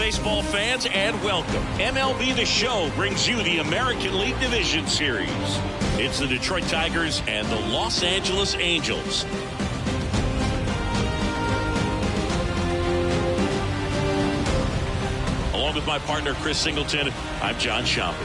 baseball fans, and welcome. MLB The Show brings you the American League Division Series. It's the Detroit Tigers and the Los Angeles Angels. Along with my partner, Chris Singleton, I'm John Sciambi.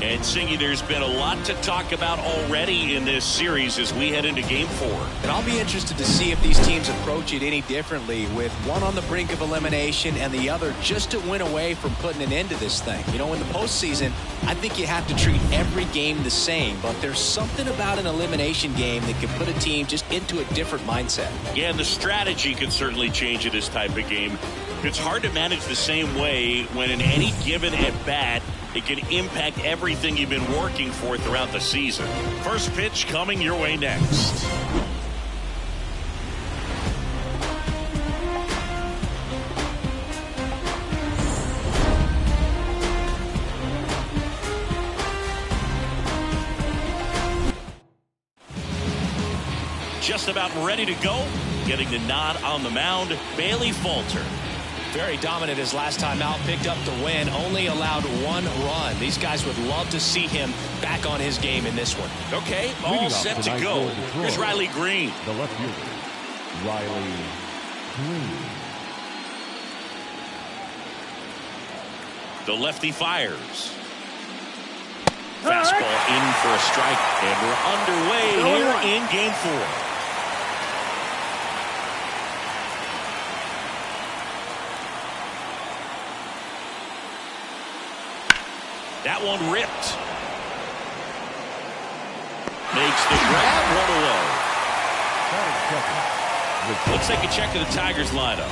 And Singy, there's been a lot to talk about already in this series as we head into Game 4. And I'll be interested to see if these teams approach it any differently, with one on the brink of elimination and the other just a win away from putting an end to this thing. You know, in the postseason, I think you have to treat every game the same, but there's something about an elimination game that can put a team just into a different mindset. Yeah, and the strategy can certainly change in this type of game. It's hard to manage the same way when in any given at-bat, it can impact everything you've been working for throughout the season. First pitch coming your way next. Just about ready to go. Getting the nod on the mound, Bailey Falter. Very dominant his last time out, picked up the win, only allowed one run. These guys would love to see him back on his game in this one. Okay, all set to go. Here's Riley Green. The left fielder, Riley Green. The lefty fires. Fastball in for a strike, and we're underway here in Game 4. That one ripped. Makes the grab, one away. Let's take a check of the Tigers lineup.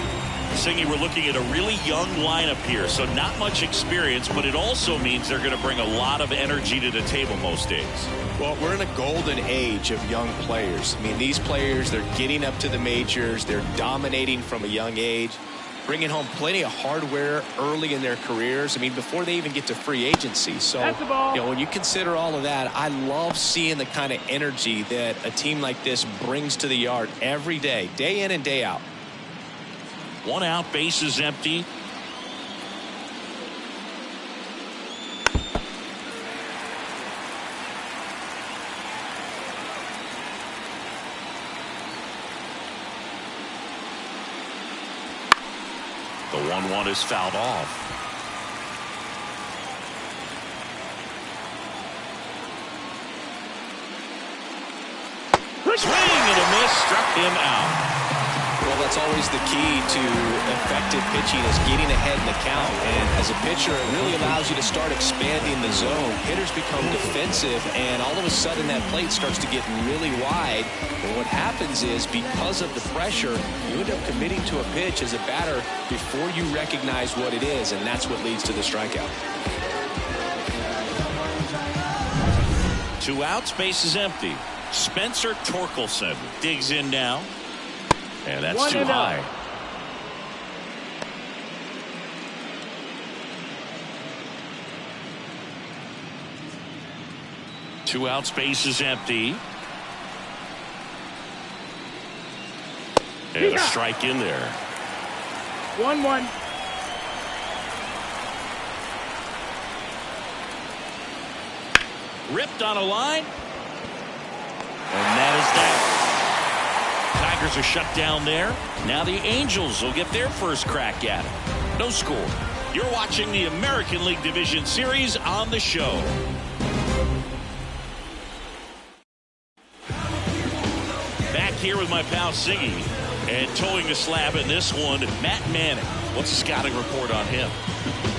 Singy, we're looking at a really young lineup here, so not much experience, but it also means they're going to bring a lot of energy to the table most days. Well, we're in a golden age of young players. I mean, these players, they're getting up to the majors. They're dominating from a young age, bringing home plenty of hardware early in their careers. I mean, before they even get to free agency. So, you know, when you consider all of that, I love seeing the kind of energy that a team like this brings to the yard every day, day in and day out. One out, base is empty. The 1-1 is fouled off. Swing and a miss, struck him out. Well, that's always the key to effective pitching, is getting ahead in the count. And as a pitcher, it really allows you to start expanding the zone. Hitters become defensive, and all of a sudden that plate starts to get really wide. And what happens is, because of the pressure, you end up committing to a pitch as a batter before you recognize what it is, and that's what leads to the strikeout. 2 outs, base is empty. Spencer Torkelson digs in now. And that's too high. Two outs, base is empty. And a strike in there. 1-1. Ripped on a line. And that is that. Tigers are shut down there. Now the Angels will get their first crack at it. No score. You're watching the American League Division Series on The Show. Back here with my pal Siggy, and towing the slab in this one, Matt Manning. What's the scouting report on him?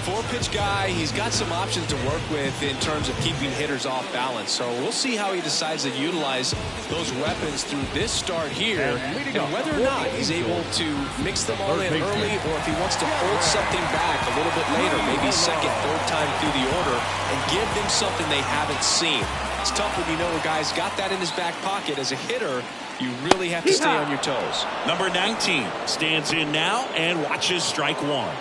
4-pitch guy. He's got some options to work with in terms of keeping hitters off balance. So we'll see how he decides to utilize those weapons through this start here, and whether or not he's able to mix them all in early, or if he wants to hold something back a little bit later, maybe second, third time through the order, and give them something they haven't seen. It's tough when you know a guy's got that in his back pocket. As a hitter, you really have to stay on your toes. Number 19 stands in now and watches strike one.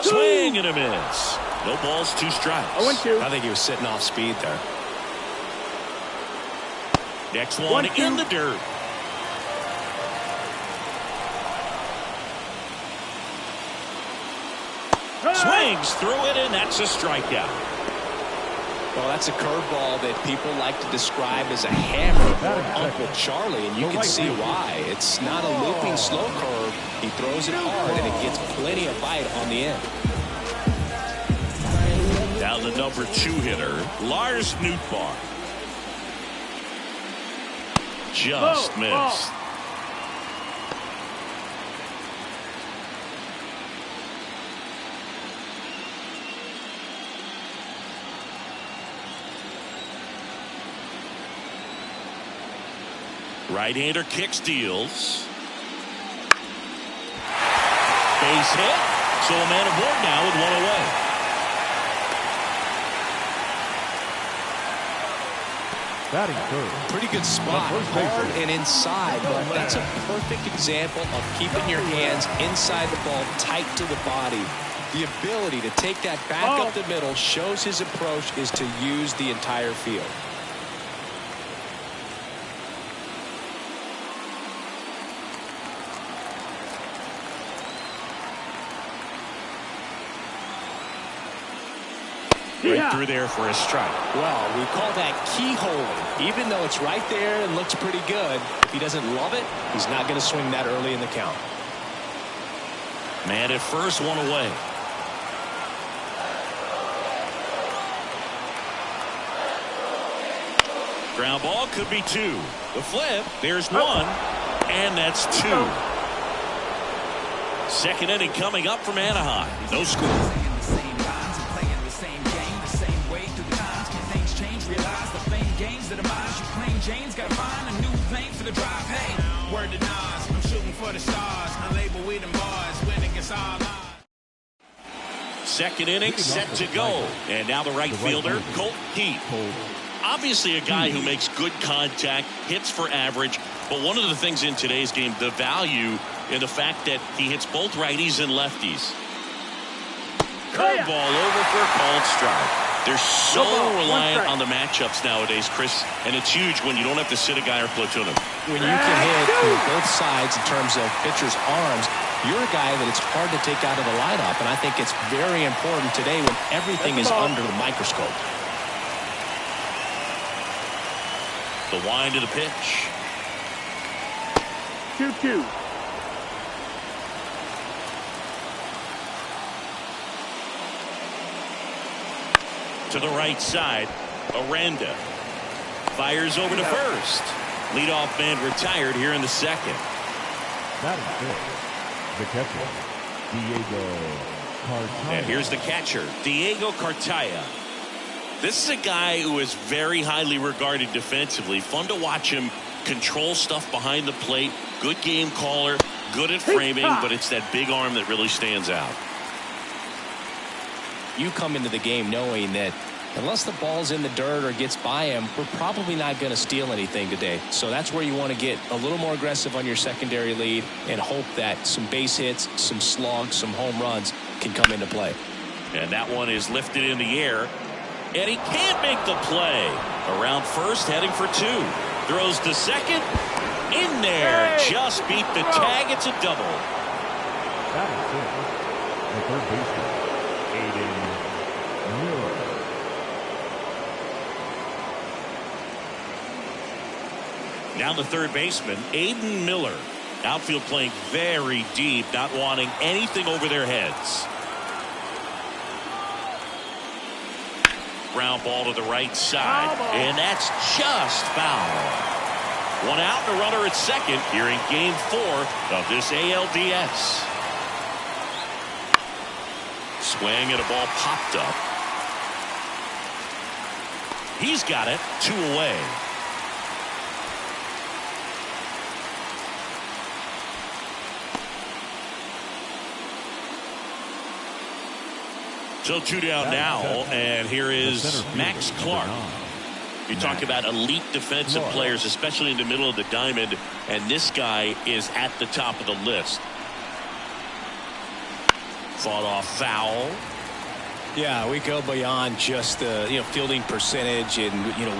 Swing and a miss. No balls, 2 strikes. 0-2. I think he was sitting off speed there. Next one in the dirt. Swings through it, and that's a strikeout. Well, that's a curveball that people like to describe as a hammer for Uncle Charlie, and you can see why. It's not a looping slow curve. He throws it hard, and it gets plenty of bite on the end. Now the number 2 hitter, Lars Nootbaar. Just missed. Right-hander kicks, deals. Base hit. So a man aboard now with one away. Batting third. Pretty good spot, hard and inside, but that's a perfect example of keeping your hands inside the ball, tight to the body. The ability to take that back up the middle shows his approach is to use the entire field. Right through there for a strike. Well, we call that keyholing. Even though it's right there and looks pretty good, if he doesn't love it, he's not going to swing that early in the count. Man at first, one away. Ground ball could be 2. The flip, there's 1, and that's 2. Second inning coming up from Anaheim. No score. James got to find a new plane for the drive. Hey, word to Nas, I'm shooting for the stars. Unlabeled with them bars, winning against all odds. Second inning set to go. And now the right fielder, Colt Heath. Obviously a guy who makes good contact, hits for average. But one of the things in today's game, the value in the fact that he hits both righties and lefties. Curveball over for a called strike. They're so reliant on the matchups nowadays, Chris, and it's huge when you don't have to sit a guy or platoon him. When you can hit with both sides in terms of pitchers' arms, you're a guy that it's hard to take out of the lineup, and I think it's very important today when everything is under the microscope. The wind of the pitch. 2-2. To the right side, Aranda fires over to first. Leadoff man retired here in the second. Batting fifth, the catcher, Diego Cartaya. And here's the catcher, Diego Cartaya. This is a guy who is very highly regarded defensively. Fun to watch him control stuff behind the plate. Good game caller, good at framing, but it's that big arm that really stands out. You come into the game knowing that unless the ball's in the dirt or gets by him, we're probably not going to steal anything today. So that's where you want to get a little more aggressive on your secondary lead and hope that some base hits, some slugs, some home runs can come into play. And that one is lifted in the air. And he can't make the play. Around first, heading for 2. Throws to second. In there. Just beat the tag. It's a double. Batting fifth, the third baseman, Aiden Miller. Now the third baseman, Aiden Miller. Outfield playing very deep, not wanting anything over their heads. Ground ball to the right side, and that's just foul. One out and a runner at second here in game 4 of this ALDS. Swing and a ball popped up. He's got it. 2 away. So 2 down now, and here is Max Clark. You talk about elite defensive players, especially in the middle of the diamond, and this guy is at the top of the list. Fought off foul. Yeah, we go beyond just the fielding percentage and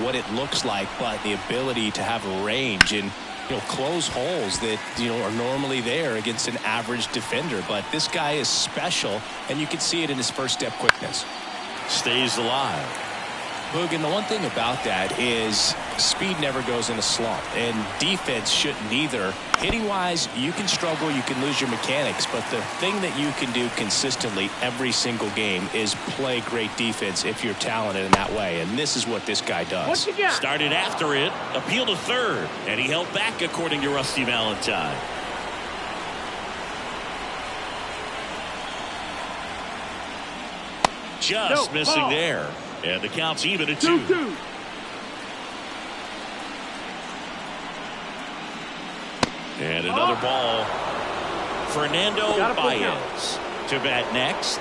what it looks like, but the ability to have a range and close holes that are normally there against an average defender. But this guy is special, and you can see it in his first step quickness. Stays alive. Boog, and the one thing about that is speed never goes in a slump, and defense shouldn't either. Hitting-wise, you can struggle, you can lose your mechanics, but the thing that you can do consistently every single game is play great defense if you're talented in that way, and this is what this guy does. What you got? Started after it, appeal to third, and he held back according to Rusty Valentine. Just missing ball. there. And the count's even at 2-2. And another ball. Fernando Baez to bat next.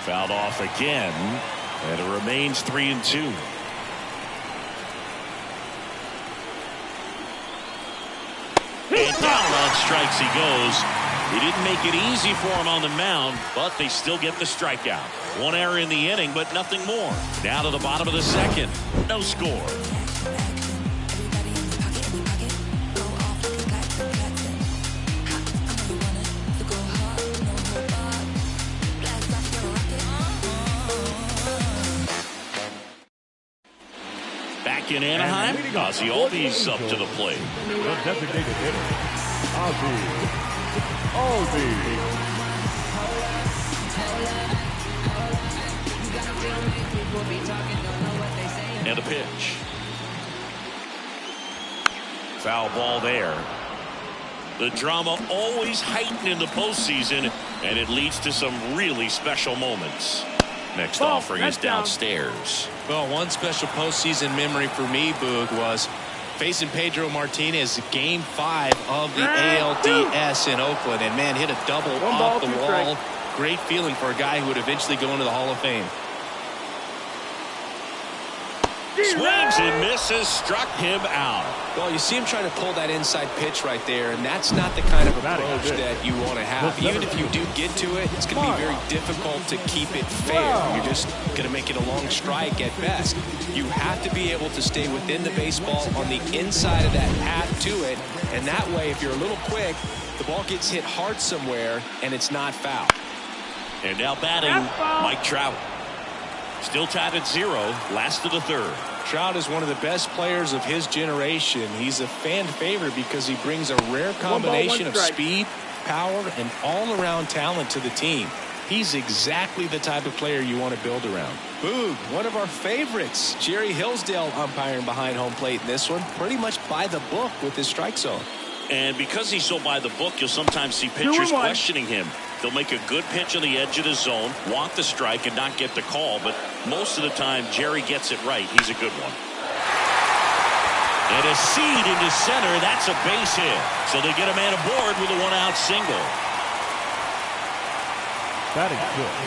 Fouled off again. And it remains 3-2. And down on strikes he goes. He didn't make it easy for him on the mound, but they still get the strikeout. One error in the inning, but nothing more. Down to the bottom of the second. No score. Back in Anaheim, Ozzie Albies up to the plate. The designated hitter, Ozzie Albies. And a pitch. Foul ball there. The drama always heightened in the postseason, and it leads to some really special moments. Next offering is downstairs. Well, one special postseason memory for me, Boog, was facing Pedro Martinez Game 5 of the ALDS in Oakland, and man, hit a double off the wall. Great feeling for a guy who would eventually go into the Hall of Fame. Swings and misses, struck him out. Well, you see him trying to pull that inside pitch right there, and that's not the kind of approach that you want to have. Even if you do get to it, it's going to be very difficult to keep it fair. You're just going to make it a long strike at best. You have to be able to stay within the baseball on the inside of that path to it, and that way, if you're a little quick, the ball gets hit hard somewhere, and it's not foul. And now batting, Mike Trout. Still tied at 0, last of the third. Trout is one of the best players of his generation. He's a fan favorite because he brings a rare combination of speed, power, and all-around talent to the team. He's exactly the type of player you want to build around. Boog, one of our favorites, Jerry Hillsdale umpiring behind home plate in this one. Pretty much by the book with his strike zone. And because he's so by the book, you'll sometimes see pitchers questioning him. They'll make a good pitch on the edge of the zone, want the strike, and not get the call. But most of the time, Jerry gets it right. He's a good one. And a seed into center. That's a base hit. So they get a man aboard with a one-out single. Batting fifth,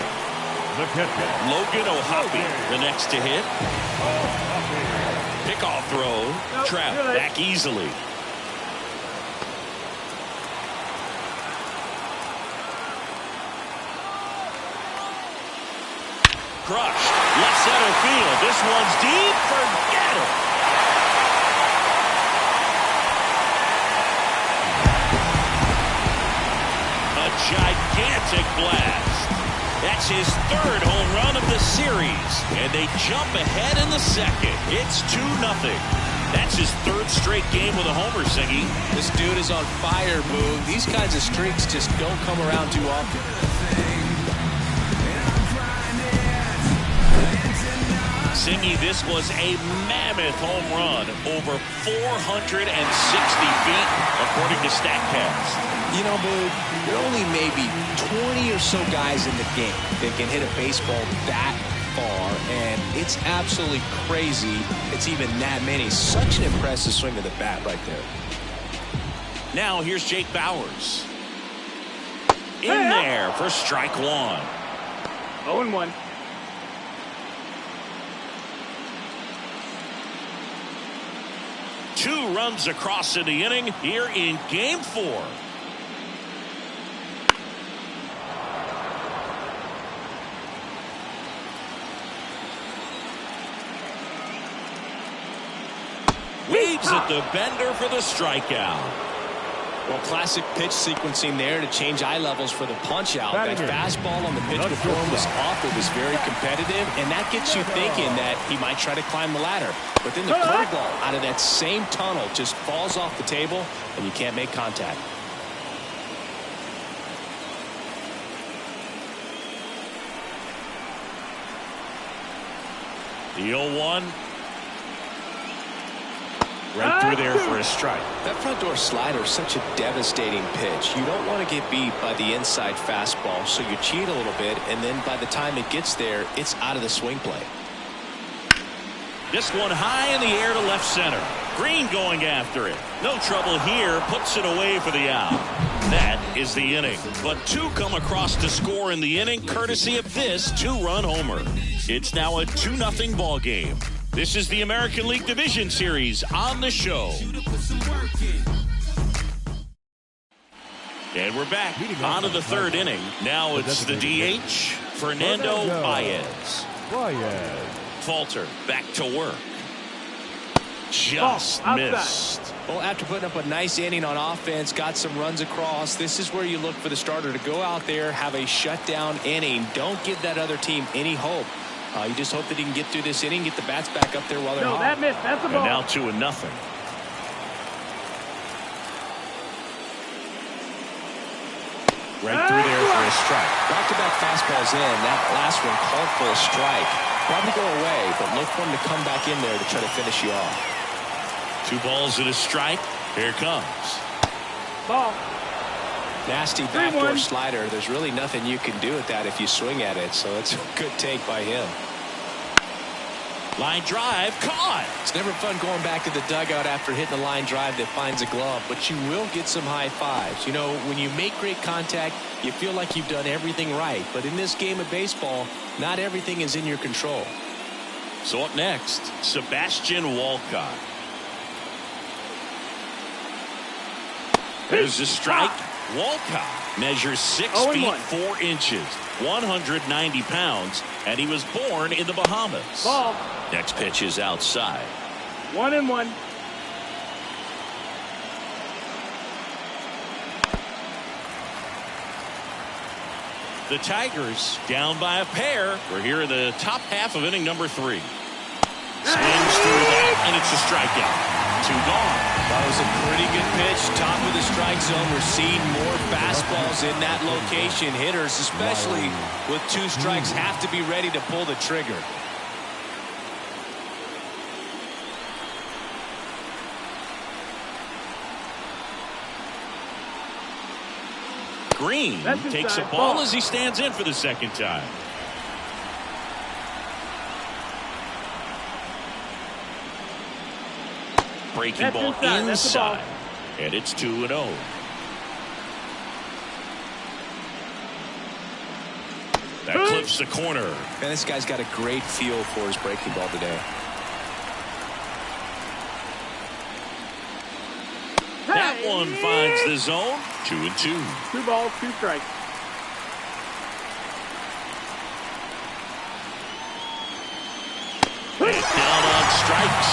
the catcher, Logan O'Hoppe, the next to hit. Pickoff throw. Trout back easily. Crushed. Left center field. This one's deep. Forget it. A gigantic blast. That's his third home run of the series. And they jump ahead in the second. It's 2-0. That's his third straight game with a homer, Singy. This dude is on fire, Boog. These kinds of streaks just don't come around too often. Singy, this was a mammoth home run, over 460 feet, according to StatCast. You know, Boog, there are only maybe 20 or so guys in the game that can hit a baseball that far, and it's absolutely crazy it's even that many. Such an impressive swing of the bat right there. Now here's Jake Bauers. In there for strike one. 0-1. Two runs across in the inning here in Game 4. Weeds at the bender for the strikeout. Well, classic pitch sequencing there to change eye levels for the punch out. That fastball on the pitch before was off. It was very competitive, and that gets you thinking that he might try to climb the ladder. But then the curveball out of that same tunnel just falls off the table, and you can't make contact. The 0-1. Right through there for a strike. That front door slider is such a devastating pitch. You don't want to get beat by the inside fastball, so you cheat a little bit, and then by the time it gets there, it's out of the swing play. This one high in the air to left center. Green going after it. No trouble here. Puts it away for the out. That is the inning. But two come across to score in the inning, courtesy of this two-run homer. It's now a 2-0 ball game. This is the American League Division Series on the show. And we're back on to the third inning. Now it's the DH, Fernando Baez. Falter back to work. Just missed. Well, after putting up a nice inning on offense, got some runs across, this is where you look for the starter to go out there, have a shutdown inning. Don't give that other team any hope. You just hope that he can get through this inning, get the bats back up there while they're hot. That missed. That's a ball. And now 2-0. Right through there for a strike. Back-to-back fastballs in. That last one called for a strike. Probably go away, but look for him to come back in there to try to finish you off. 2 balls and a strike. Here it comes. Ball. Nasty backdoor slider. There's really nothing you can do with that if you swing at it, so it's a good take by him. Line drive, caught. It's never fun going back to the dugout after hitting a line drive that finds a glove, but you will get some high fives. You know, when you make great contact, you feel like you've done everything right, but in this game of baseball, not everything is in your control. So up next, Sebastian Walcott. There's a strike. Walcott measures 6 feet 4 inches, 190 pounds, and he was born in the Bahamas. Ball. Next pitch is outside. 1-1. The Tigers down by a pair. We're here in the top half of inning number 3. Swings through that, and it's a strikeout. 2 gone. That was a pretty good pitch. Top of the strike zone. We're seeing more fastballs in that location. Hitters, especially with 2 strikes, have to be ready to pull the trigger. Green takes a ball as he stands in for the second time. Breaking ball inside. And it's 2-0. That clips the corner. Man, this guy's got a great feel for his breaking ball today. That one finds the zone. 2-2. 2 balls, 2 strikes. And down on strikes.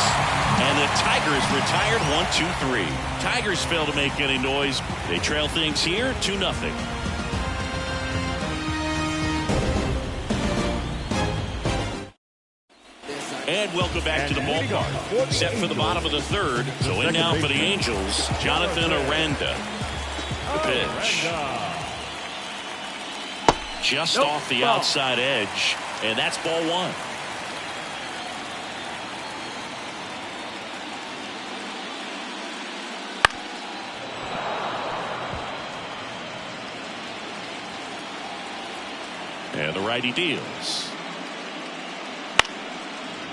And the Tigers retired 1-2-3. Tigers fail to make any noise. They trail things here 2-0. And welcome back to the ballpark. Set for the bottom of the third. So in now for the Angels, Jonathan Aranda. The pitch. Just off the outside edge. And that's ball 1. And the righty deals.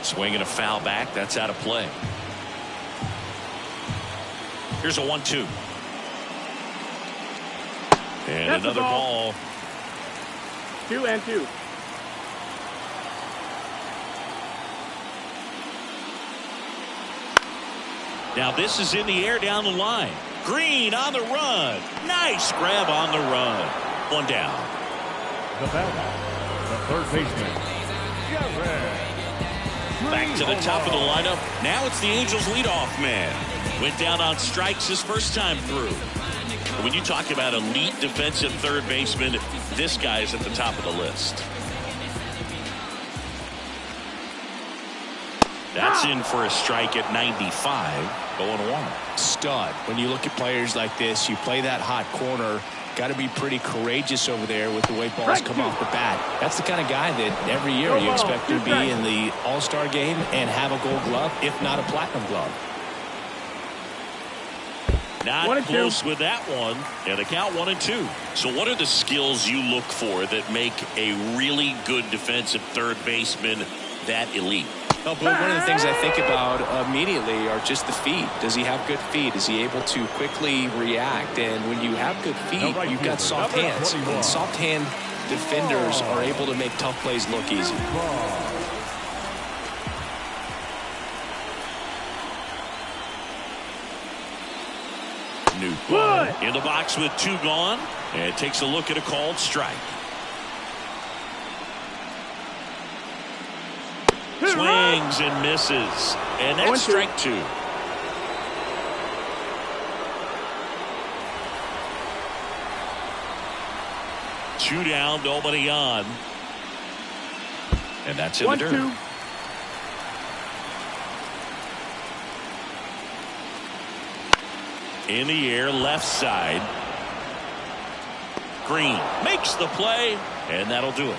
Swinging a foul back. That's out of play. Here's a 1-2. And that's another ball. 2-2. Now this is in the air down the line. Green on the run. Nice grab on the run. One down. The batter, the third baseman, Jared. Back to the top of the lineup. Now it's the Angels leadoff man. Went down on strikes his first time through. When you talk about elite defensive third baseman, this guy is at the top of the list. That's in for a strike at 95. 0-1. Stud. When you look at players like this, you play that hot corner. Got to be pretty courageous over there with the way balls come off the bat. That's the kind of guy that every year you expect to be in the All-Star game and have a Gold Glove, if not a Platinum Glove. Not close with that one, and the count 1-2. So what are the skills you look for that make a really good defensive third baseman that elite? Well, one of the things I think about immediately are just the feet. Does he have good feet? Is he able to quickly react? And when you have good feet, you've got soft hands. And soft hand defenders are able to make tough plays look easy. Newt in the box with 2 gone, and takes a look at a called strike. Swings and misses, and that's strike 2. Two down, nobody on, and that's in the dirt. 1-2. In the air, left side. Green makes the play, and that'll do it.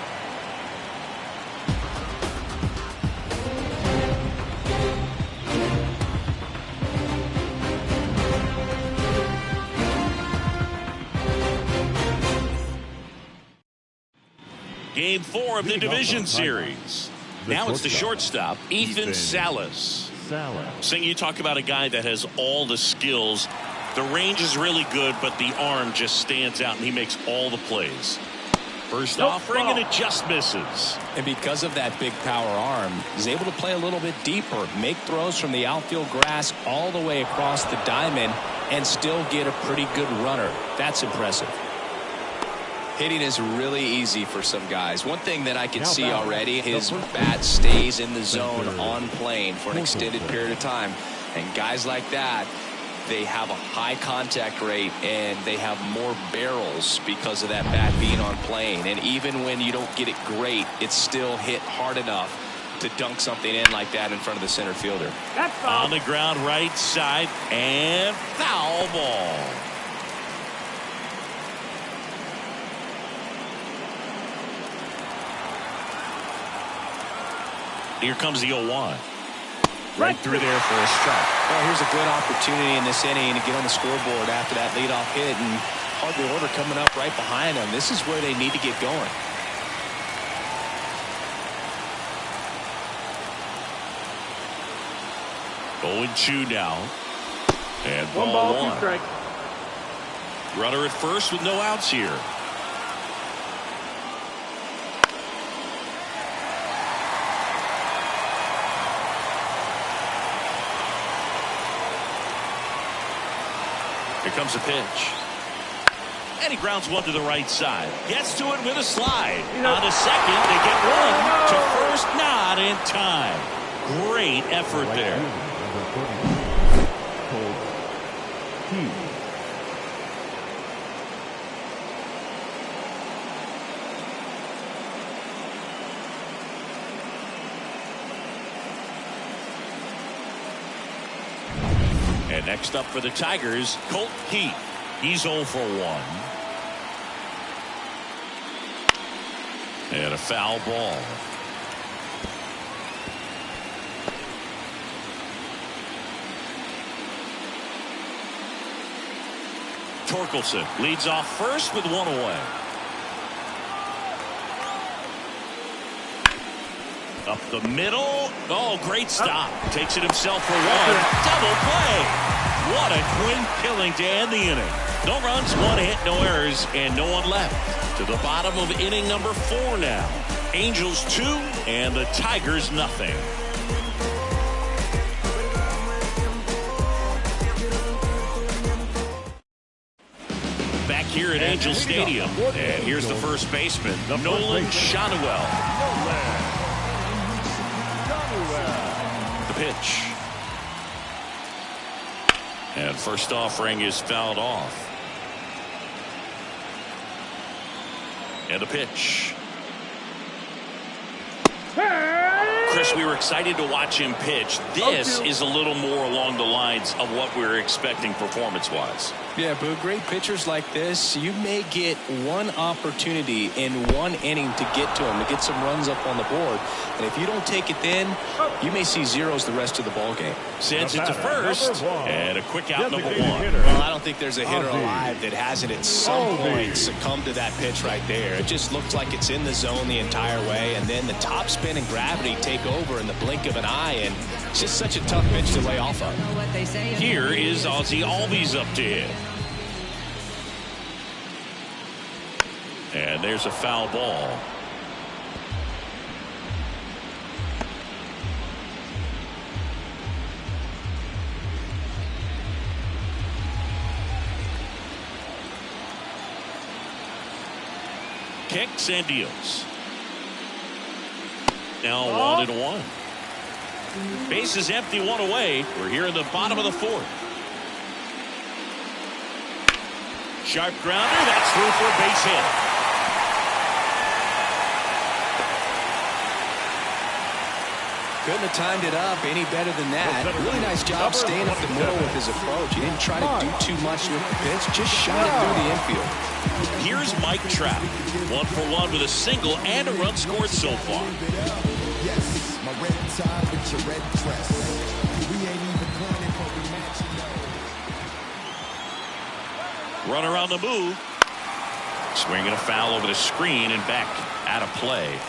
Game 4 of the division series. Now it's the shortstop, Ethan Salas. Seeing you talk about a guy that has all the skills. The range is really good, but the arm just stands out, and he makes all the plays. First offering, and it just misses. And because of that big power arm, he's able to play a little bit deeper, make throws from the outfield grass all the way across the diamond, and still get a pretty good runner. That's impressive. Hitting is really easy for some guys. One thing that I can see already, his bat stays in the zone on plane for an extended period of time. And guys like that, they have a high contact rate and they have more barrels because of that bat being on plane. And even when you don't get it great, it's still hit hard enough to dunk something in like that in front of the center fielder. On the ground, right side, and foul ball. Here comes the 0-1. Right through there for a strike. Well, here's a good opportunity in this inning to get on the scoreboard after that leadoff hit, and hardly order coming up right behind them. This is where they need to get going. Going 2 now. And One ball ball, 2 strikes. Runner at first with no outs here. Here comes a pitch. And he grounds one to the right side. Gets to it with a slide. On to second. They get one to first. Not in time. Great effort there. And next up for the Tigers, Colt Heath. He's 0 for 1. And a foul ball. Torkelson leads off first with 1 away. Up the middle. Oh, great stop. Takes it himself for 1. Double play. What a quick killing to end the inning. No runs, 1 hit, no errors, and no one left. To the bottom of inning number 4 now. Angels 2 and the Tigers nothing. here at Angel Stadium. And here's the first baseman, Nolan Schanuel. The pitch. And first offering is fouled off. And a pitch. Chris, we were excited to watch him pitch. This is a little more along the lines of what we were expecting performance-wise. Yeah, Boo, great pitchers like this, you may get one opportunity in one inning to get to them, to get some runs up on the board. And if you don't take it then, you may see zeros the rest of the ball game. Sends it to first, and a quick out, number one. Well, I don't think there's a hitter alive that hasn't at some point succumbed to that pitch right there. It just looks like it's in the zone the entire way, and then the top spin and gravity take over in the blink of an eye, and it's just such a tough pitch to lay off of. Here is Ozzie Albies up to hit. And there's a foul ball. Kicks and deals. Now 1-1. Base is empty, one away. We're here in the bottom of the fourth. Sharp grounder. That's through for a base hit. Couldn't have timed it up any better than that. Really nice job staying up the middle with his approach. He didn't try to do too much with the pitch, just shot it through the infield. Here's Mike Trout. 1 for 1 with a single and a run scored so far. Yes, my red tie with your red dress. We ain't even playing, but we matching up. Runner on the move. Swinging a foul over the screen and back out of play.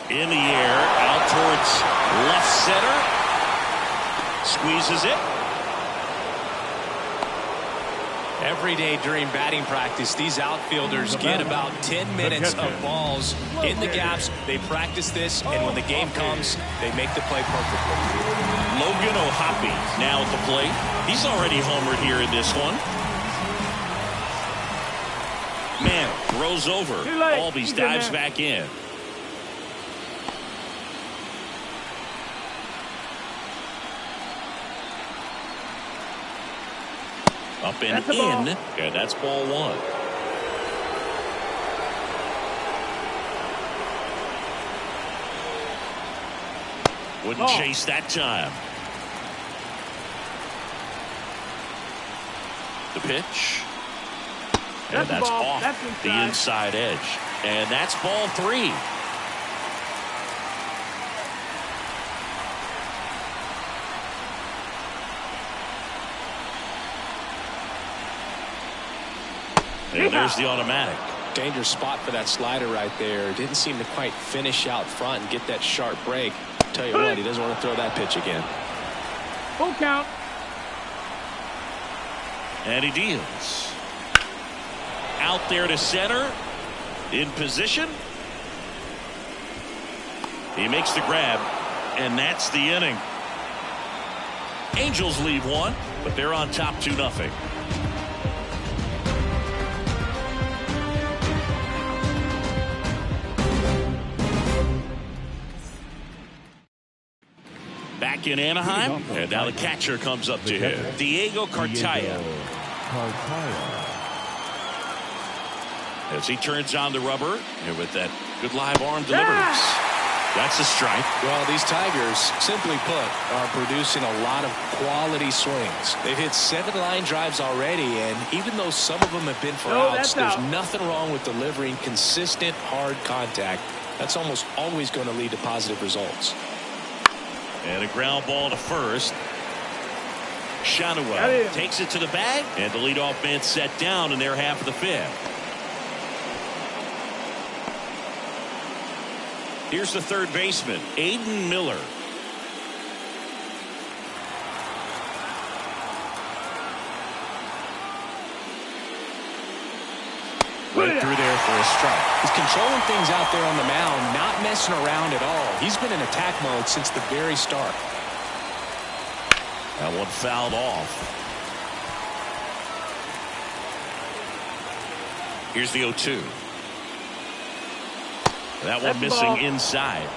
In the air, out towards left center. Squeezes it. Every day during batting practice, these outfielders get about 10 minutes of balls in the gaps. They practice this, and when the game comes, they make the play perfectly. Logan O'Hoppe now at the plate. He's already homered here in this one. Man, throws over. Albies dives back in. Up and in, and that's ball one. Wouldn't chase that time. The pitch. And that's off the inside edge. And that's ball three. And there's the automatic. Dangerous spot for that slider right there. Didn't seem to quite finish out front and get that sharp break. Tell you what, he doesn't want to throw that pitch again. Full count. And he deals. Out there to center. In position. He makes the grab. And that's the inning. Angels leave one, but they're on top 2-0. Back in Anaheim, and now the catcher comes up to him. Diego Cartaya. As he turns on the rubber, and with that good live arm delivers. That's a strike. Well, these Tigers, simply put, are producing a lot of quality swings. They've hit 7 line drives already, and even though some of them have been for outs, there's nothing wrong with delivering consistent, hard contact. That's almost always going to lead to positive results. And a ground ball to first. Schanuel takes it to the bag, and the leadoff man set down in their half of the fifth. Here's the third baseman, Aiden Miller. Right through there for a strike. He's controlling things out there on the mound, not messing around at all. He's been in attack mode since the very start. That one fouled off. Here's the 0-2. That one missing inside.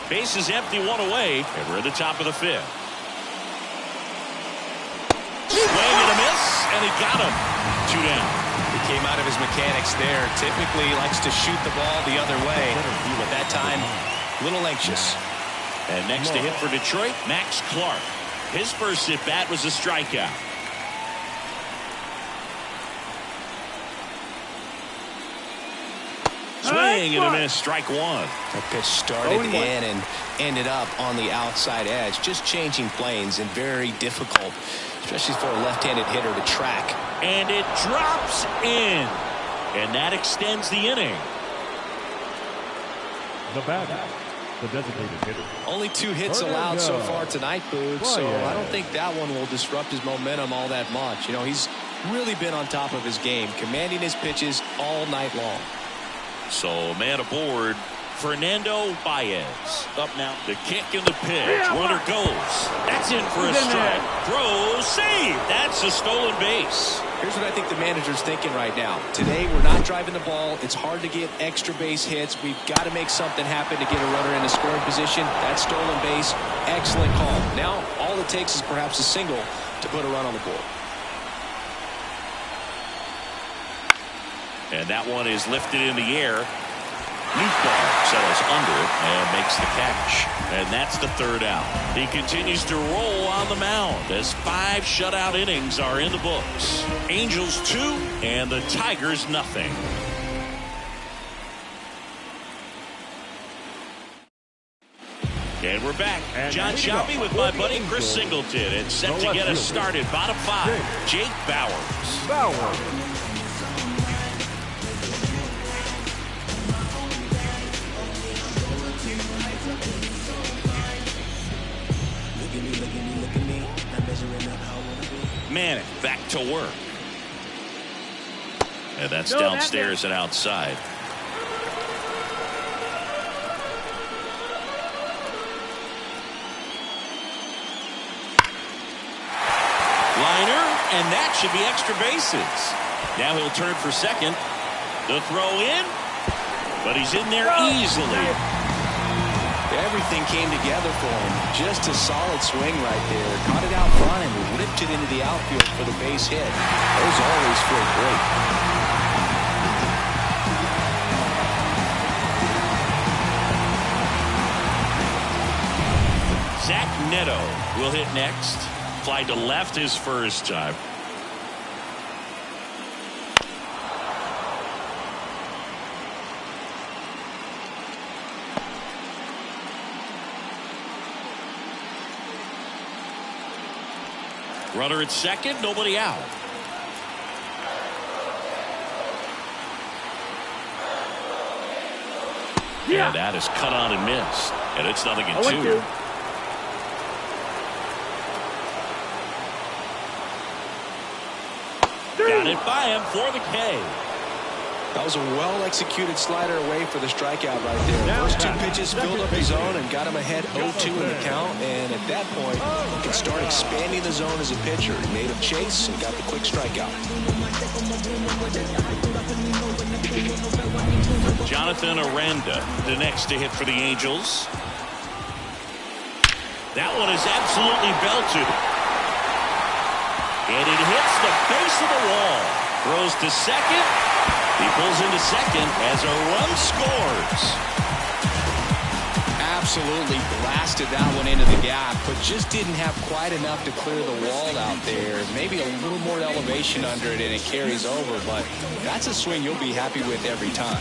Base is empty, one away, and we're at the top of the 5th. Swing and a miss, and he got him. 2 down. He came out of his mechanics there. Typically likes to shoot the ball the other way, but that time a little anxious. And next to hit for Detroit, Max Clark. His first at bat was a strikeout. Swing and a miss, strike 1. That pitch started in and ended up on the outside edge. Just changing planes and very difficult, especially for a left-handed hitter to track. And it drops in. And that extends the inning. The batter, the designated hitter. Only 2 hits allowed so far tonight, Boog, so I don't think that one will disrupt his momentum all that much. You know, he's really been on top of his game, commanding his pitches all night long. So man aboard, Fernando Baez. Up now, the kick and the pitch. Runner goes. That's in for a strike. Throw, save. That's a stolen base. Here's what I think the manager's thinking right now. Today, we're not driving the ball. It's hard to get extra base hits. We've got to make something happen to get a runner in a scoring position. That stolen base, excellent call. Now, all it takes is perhaps a single to put a run on the board. And that one is lifted in the air. Nootbaar settles under it and makes the catch. And that's the 3rd out. He continues to roll on the mound as 5 shutout innings are in the books. Angels 2 and the Tigers nothing. And we're back. John Shelby with my buddy Chris Singleton. And set to get us started. Bottom 5, Jake Bauers. Manning back to work. And that's downstairs and outside. Liner, and that should be extra bases. Now he'll turn for second. The throw in, but he's in there easily. Everything came together for him. Just a solid swing right there. Caught it out front and ripped it into the outfield for the base hit. Those always feel great. Zach Neto will hit next. Fly to left his first time. Runner at second, nobody out. Yeah. And that is cut on and missed. And it's 0-2. Got it by him for the K. That was a well-executed slider away for the strikeout right there. First 2 pitches filled up the zone and got him ahead 0-2 in the count. And at that point, he can start expanding the zone as a pitcher. He made a chase and got the quick strikeout. Jonathan Aranda, the next to hit for the Angels. That one is absolutely belted. And it hits the base of the wall. Throws to second. He pulls into second as a run scores. Absolutely blasted that one into the gap, but just didn't have quite enough to clear the wall out there. Maybe a little more elevation under it and it carries over, but that's a swing you'll be happy with every time.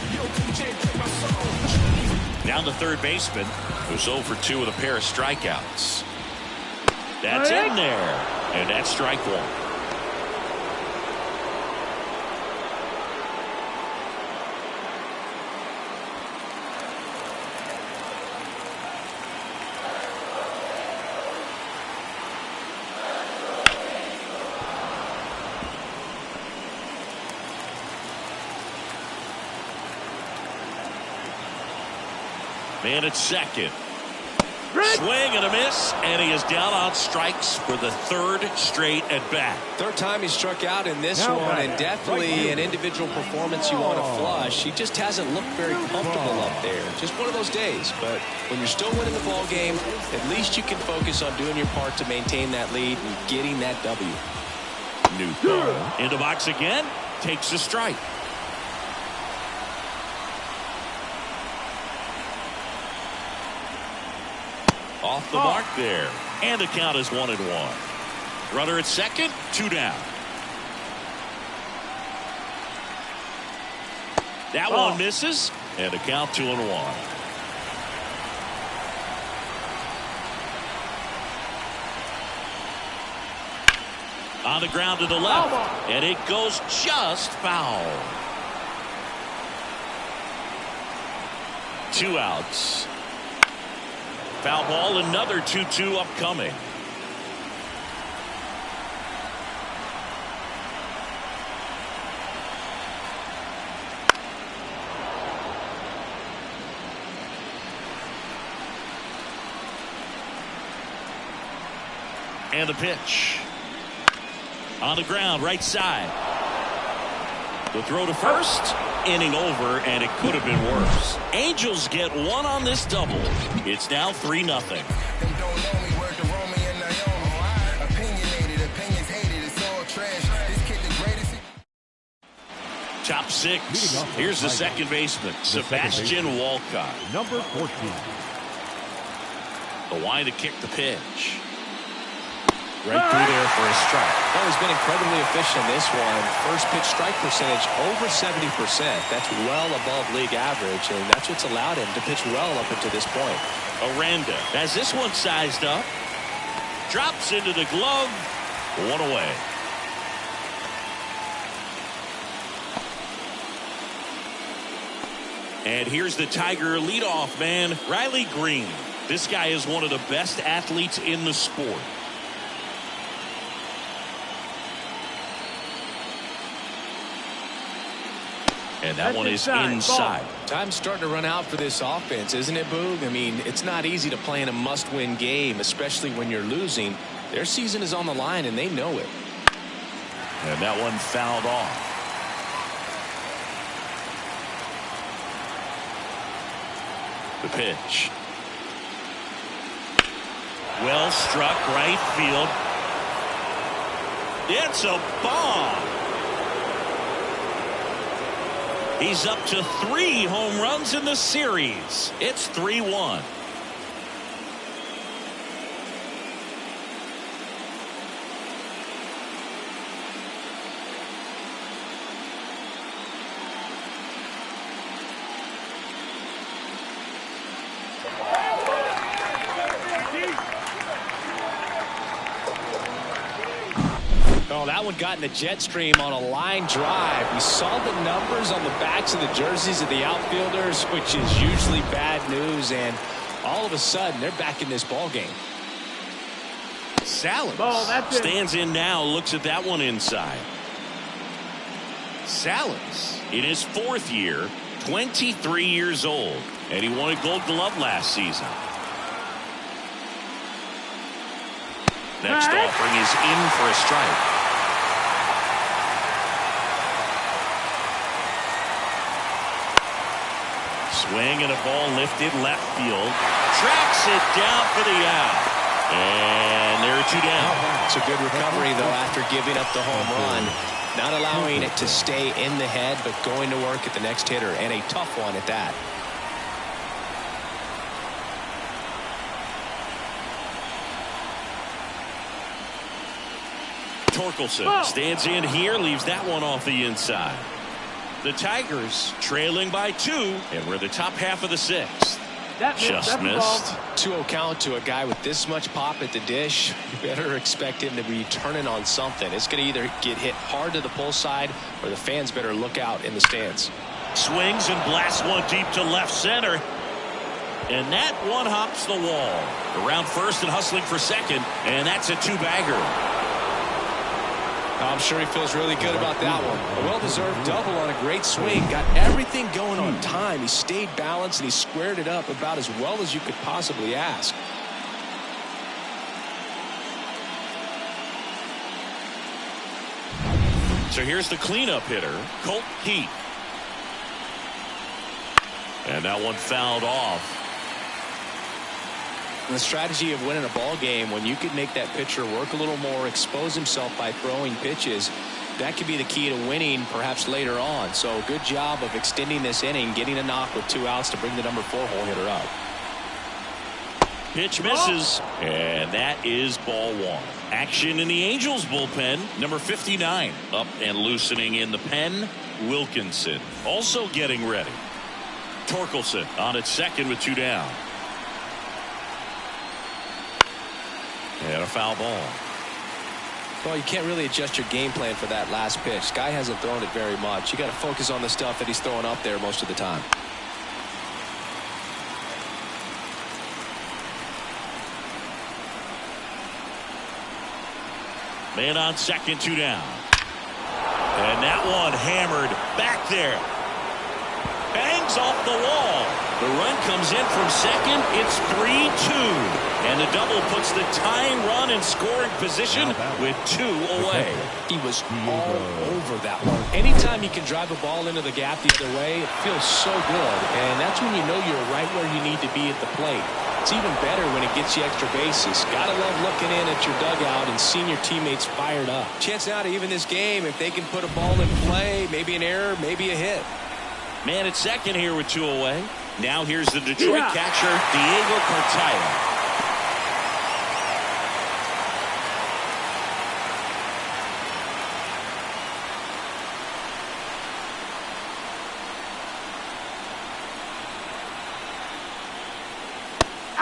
Now the third baseman, who's 0 for 2 with a pair of strikeouts. That's in there, and that's strike 1. Man at second. Swing and a miss, and he is down on strikes for the third straight at bat. Third time he struck out in this one, and definitely an individual performance you want to flush. He just hasn't looked very comfortable up there. Just one of those days. But when you're still winning the ball game, at least you can focus on doing your part to maintain that lead and getting that W. New throw. In the box again. Takes a strike. Off the mark there. And the count is 1-1. Runner at second, 2 down. That one misses. And the count 2-1. On the ground to the left. And it goes just foul. 2 outs. Foul ball, another 2-2 upcoming. And the pitch. On the ground, right side. The throw to first. Inning over, and it could have been worse. Angels get 1 on this double. It's now 3-0. Top 6. Here's the second baseman, Sebastian Walcott. Number 14. The wind to kick the pitch. Right through there for a strike. Well, he's been incredibly efficient in this one. First pitch strike percentage over 70%. That's well above league average, and that's what's allowed him to pitch well up until this point. Aranda has this one sized up. Drops into the glove. 1 away. And here's the Tiger leadoff man, Riley Green. This guy is one of the best athletes in the sport. And that one is inside. Time's starting to run out for this offense, isn't it, Boog? I mean, it's not easy to play in a must-win game, especially when you're losing. Their season is on the line, and they know it. And that one fouled off. The pitch. Well struck, right field. It's a bomb. He's up to 3 home runs in the series. It's 3-1. Oh, that one got in the jet stream on a line drive. We saw the numbers on the backs of the jerseys of the outfielders, which is usually bad news, and all of a sudden they're back in this ball game. Salas stands in now, looks at that one inside. Salas in his 4th year, 23 years old, and he won a Gold Glove last season. Next offering is in for a strike. Swing and a ball lifted left field. Tracks it down for the out. And there are 2 down. It's a good recovery, though, after giving up the home run. Not allowing it to stay in the head, but going to work at the next hitter, and a tough one at that. Torkelson stands in here, leaves that one off the inside. The Tigers trailing by 2, and we're the top half of the 6th. Just missed. 2-0 count to a guy with this much pop at the dish. You better expect him to be turning on something. It's going to either get hit hard to the pull side, or the fans better look out in the stands. Swings and blasts one deep to left center. And that one hops the wall. Around first and hustling for second, and that's a 2-bagger. I'm sure he feels really good about that one. A well-deserved double on a great swing. Got everything going on time. He stayed balanced, and he squared it up about as well as you could possibly ask. So here's the cleanup hitter, Colt Heath. And that one fouled off. The strategy of winning a ball game, when you can make that pitcher work a little more, expose himself by throwing pitches, that could be the key to winning perhaps later on. So good job of extending this inning, getting a knock with 2 outs to bring the number 4 hole hitter up. Pitch misses, and that is ball 1. Action in the Angels bullpen. Number 59 up and loosening in the pen. Wilkinson also getting ready. Torkelson on at second with 2 down. And a foul ball. Well, you can't really adjust your game plan for that last pitch. Guy hasn't thrown it very much. You got to focus on the stuff that he's throwing up there most of the time. Man on second, 2 down. And that one hammered back there. Bangs off the wall. The run comes in from second. It's 3-2. And the double puts the tying run in scoring position with 2 away. He was all over that one. Anytime you can drive a ball into the gap the other way, it feels so good. And that's when you know you're right where you need to be at the plate. It's even better when it gets you extra bases. Gotta love looking in at your dugout and seeing your teammates fired up. Chance now to even this game if they can put a ball in play, maybe an error, maybe a hit. Man at second here with 2 away. Now here's the Detroit catcher, Diego Cartaya.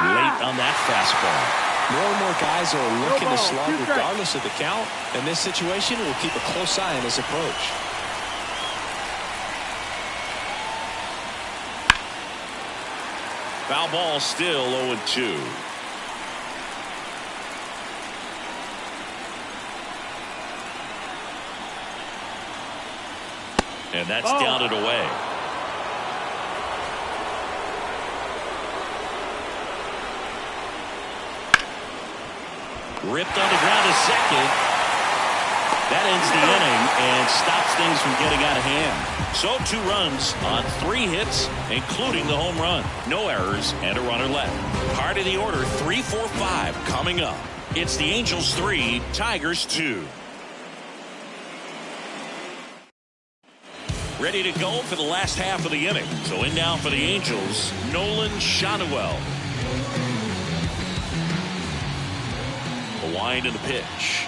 Late on that fastball. More and more guys are looking to slug regardless of the count. In this situation, we'll keep a close eye on his approach. Foul ball, still 0-2. And that's down and away. Ripped on the ground to second. That ends the inning and stops things from getting out of hand. So 2 runs on 3 hits, including the home run. No errors and a runner left. Part of the order, 3-4-5 coming up. It's the Angels 3, Tigers 2. Ready to go for the last half of the inning. So in now for the Angels, Nolan Schanuel. The wind and the pitch.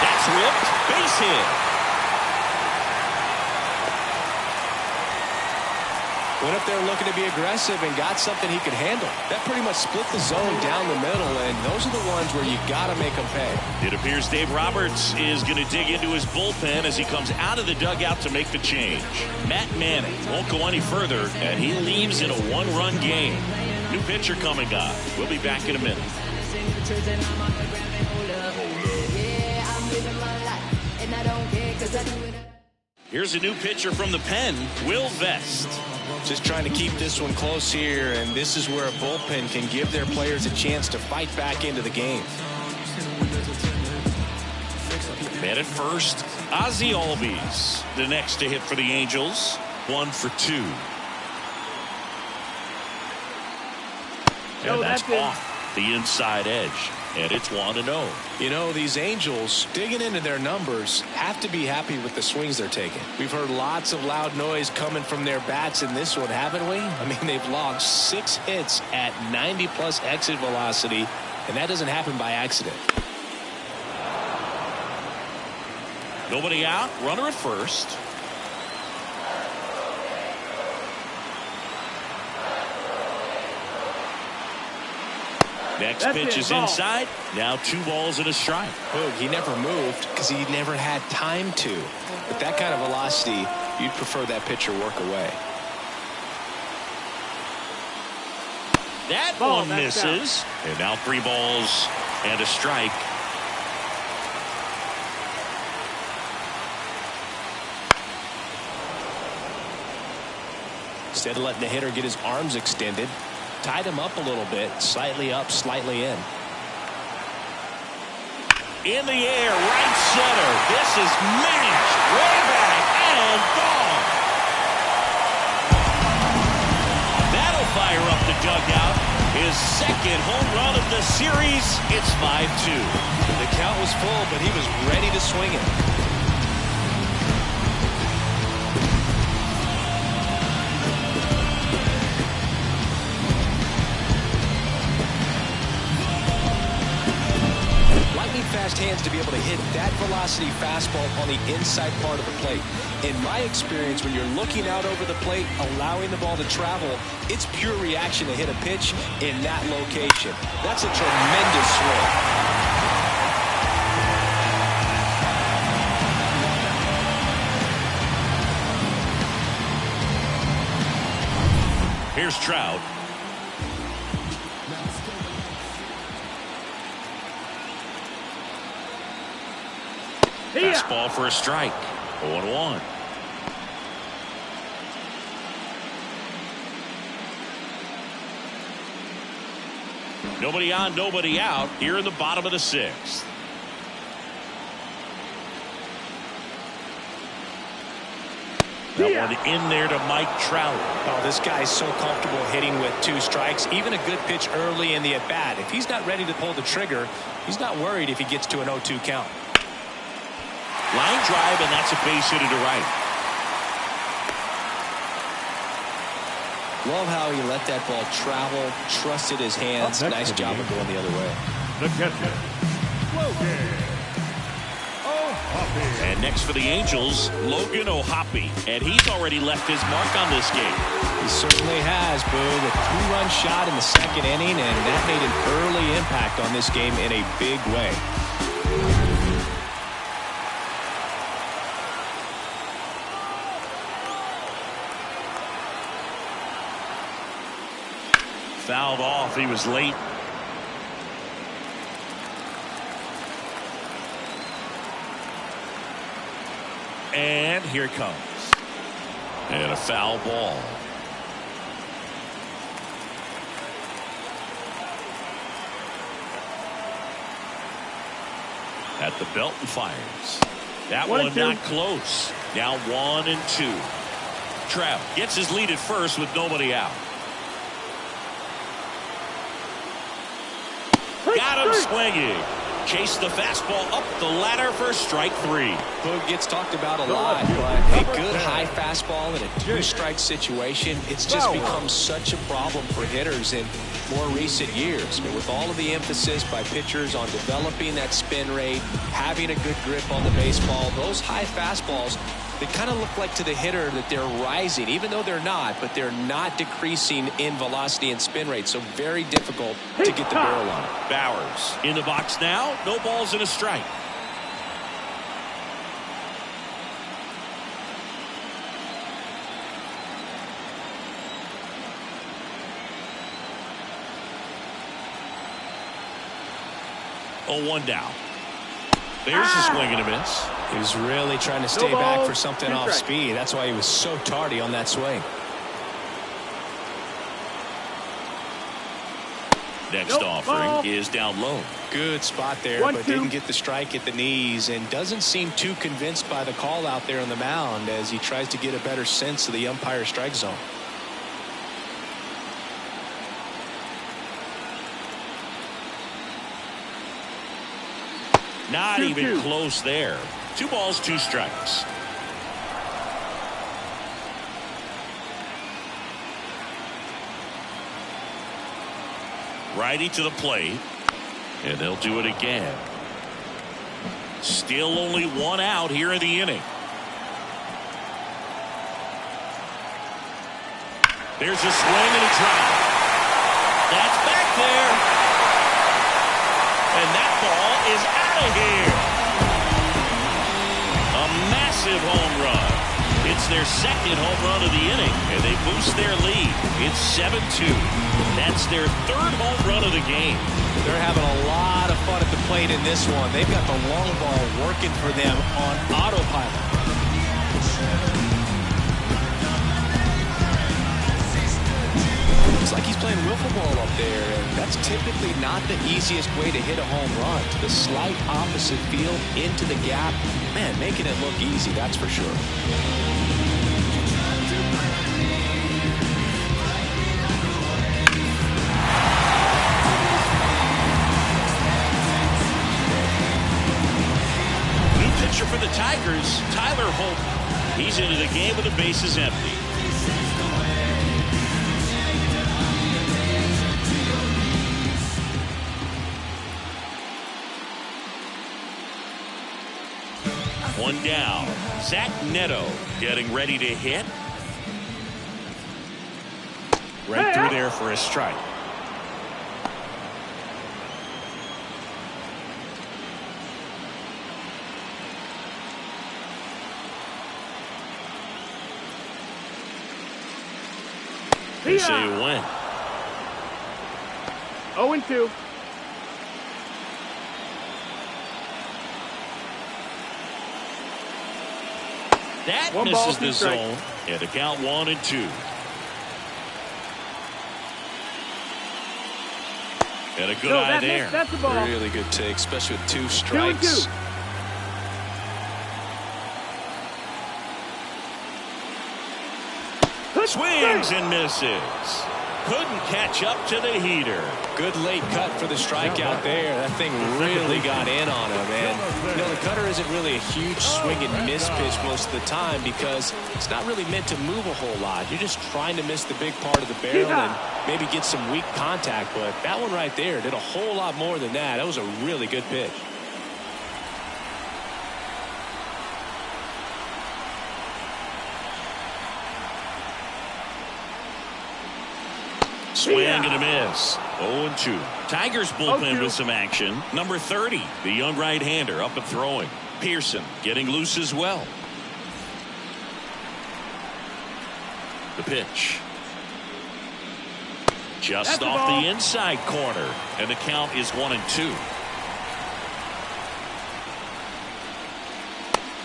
That's ripped. Base hit. Went up there looking to be aggressive and got something he could handle. That pretty much split the zone down the middle, and those are the ones where you got to make them pay. It appears Dave Roberts is going to dig into his bullpen as he comes out of the dugout to make the change. Matt Manning won't go any further, and he leaves in a 1-run game. New pitcher coming up. We'll be back in a minute. Here's a new pitcher from the pen, Will Vest. Just trying to keep this one close here, and this is where a bullpen can give their players a chance to fight back into the game. Man at first, Ozzie Albies, the next to hit for the Angels. 1 for 2. And that's off the inside edge. And it's 1-0. You know, these Angels, digging into their numbers, have to be happy with the swings they're taking. We've heard lots of loud noise coming from their bats in this one, haven't we? I mean, they've logged 6 hits at 90+ exit velocity, and that doesn't happen by accident. Nobody out. Runner at first. Next pitch is inside. Now 2 balls and a strike. Boog, he never moved because he never had time to. With that kind of velocity, you'd prefer that pitcher work away. That one misses. And now 3 balls and a strike. Instead of letting the hitter get his arms extended, tied him up a little bit, slightly up, slightly in. In the air, right center. This is mashed way back and gone. That'll fire up the dugout. His second home run of the series. It's 5-2. The count was full, but he was ready to swing it. Fast hands to be able to hit that velocity fastball on the inside part of the plate. In my experience, when you're looking out over the plate, allowing the ball to travel, it's pure reaction to hit a pitch in that location. That's a tremendous swing. Here's Trout. Fastball for a strike. 0-1. Nobody on, nobody out here in the bottom of the sixth. That one in there to Mike Trout. Oh, this guy's so comfortable hitting with 2 strikes. Even a good pitch early in the at-bat. If he's not ready to pull the trigger, he's not worried if he gets to an 0-2 count. Line drive, and that's a base hit to right. Love how he let that ball travel, trusted his hands. Nice job of going the other way. The catcher, Logan O'Hoppe. And next for the Angels, Logan O'Hoppe. And he's already left his mark on this game. He certainly has, Boog. A 2-run shot in the second inning, and that made an early impact on this game in a big way. Fouled off. He was late. And here it comes. And a foul ball. At the belt and fires. That one not close. Now 1-2. Trout gets his lead at first with nobody out. Got him swinging. Chase the fastball up the ladder for strike 3. Boog gets talked about a lot, but a good high fastball in a 2-strike situation, it's just become such a problem for hitters in more recent years. But with all of the emphasis by pitchers on developing that spin rate, having a good grip on the baseball, those high fastballs, they kind of look like to the hitter that they're rising, even though they're not, but they're not decreasing in velocity and spin rate. So very difficult to get the barrel on it. Bowers in the box now. No balls and a strike. Oh, 1 down. There's a swing and a miss. He was really trying to stay back for something off speed. That's why he was so tardy on that swing. Next offering is down low. Good spot there, but didn't get the strike at the knees and doesn't seem too convinced by the call out there on the mound as he tries to get a better sense of the umpire strike zone. Not even close there. 2 balls, 2 strikes. Righty to the plate. And they'll do it again. Still only 1 out here in the inning. There's a swing and a drive. That's back there. And that ball is out of here. A massive home run. It's their second home run of the inning, and they boost their lead. It's 7-2. That's their 3rd home run of the game. They're having a lot of fun at the plate in this one. They've got the long ball working for them on autopilot. Looks like he's playing wiffle ball up there, and that's typically not the easiest way to hit a home run. To the slight opposite field, into the gap. Man, making it look easy, that's for sure. New pitcher for the Tigers, Tyler Holt. He's into the game with the bases empty. One down. Zach Neto getting ready to hit. Right through there for a strike. They say you win. 0-2. That One misses ball, the two strikes. zone. And the count 1-2. And a good eye there. That's the ball. Really good take, especially with 2 strikes. 2-2. Swings and misses. Couldn't catch up to the heater. Good late cut for the strikeout there. That thing really got in on him, and you know, the cutter isn't really a huge swing and miss pitch most of the time because it's not really meant to move a whole lot. You're just trying to miss the big part of the barrel and maybe get some weak contact, but that one right there did a whole lot more than that. That was a really good pitch. Swing and a miss. 0-2. Tigers bullpen with some action. Number 30, the young right-hander, up and throwing. Pearson getting loose as well. The pitch. Just off the inside corner. And the count is 1-2.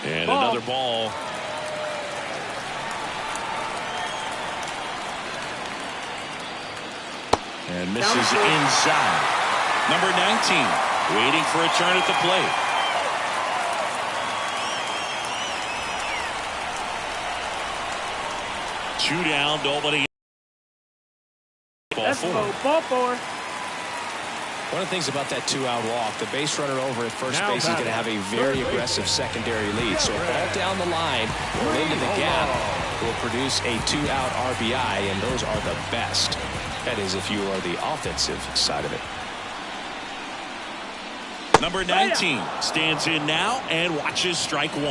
And another ball. And misses inside. Number 19 waiting for a turn at the plate. Two down, nobody. Ball 4. Ball 4. One of the things about that 2-out walk, the base runner over at first base is going to have a very aggressive secondary lead. So a ball down the line or into the gap will produce a 2-out RBI, and those are the best. That is if you are the offensive side of it. Number 19 stands in now and watches strike 1.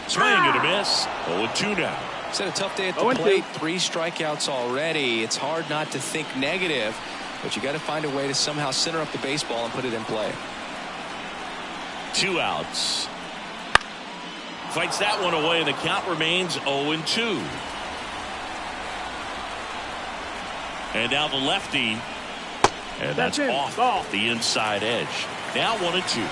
Swing and a miss. 0-2 now. It's had a tough day at the plate. 3 strikeouts already. It's hard not to think negative, but you got to find a way to somehow center up the baseball and put it in play. 2 outs. Fights that one away, and the count remains 0-2. And now the lefty. And that's off the inside edge. Now 1-2.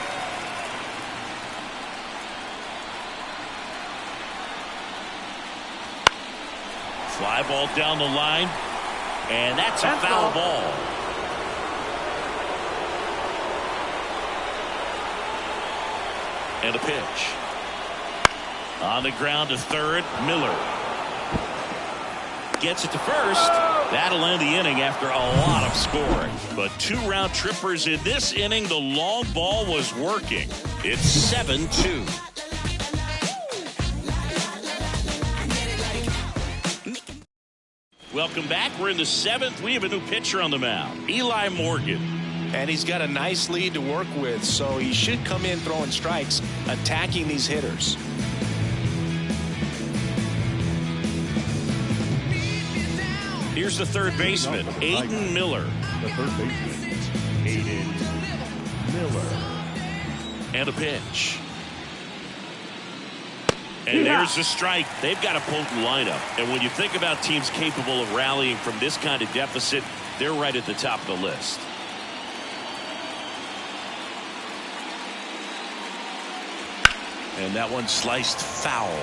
Fly ball down the line. And that's a foul ball. And a pitch. On the ground to third, Miller. Gets it to first. That'll end the inning after a lot of scoring. But 2 round trippers in this inning. The long ball was working. It's 7-2. Welcome back. We're in the 7th. We have a new pitcher on the mound, Eli Morgan. And he's got a nice lead to work with, so he should come in throwing strikes, attacking these hitters. Here's the third baseman, Aiden Miller. The third baseman, Aiden Miller. And a pitch. And there's the strike. They've got a potent lineup. And when you think about teams capable of rallying from this kind of deficit, they're right at the top of the list. And that one sliced foul.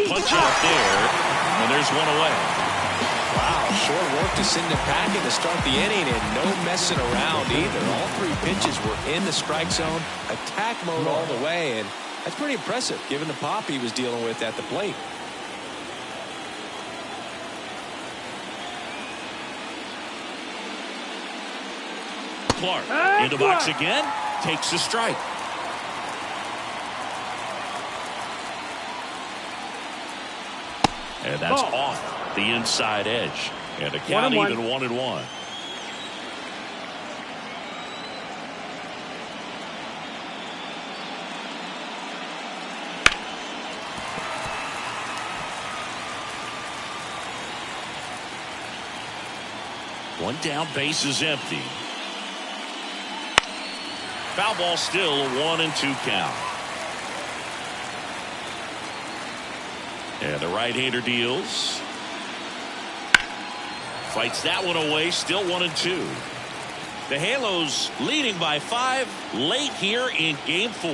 the punch out there, and there's one away. Wow, short work to send him packing to start the inning, and no messing around either. All three pitches were in the strike zone, attack mode all the way, and that's pretty impressive given the pop he was dealing with at the plate. Clark in the box again, takes a strike. And that's off the inside edge. And the count even 1-1. One down, base is empty. Foul ball, still a 1-2 count. And the right-hander deals. Fights that one away, still 1-2. The Halos leading by 5 late here in Game 4.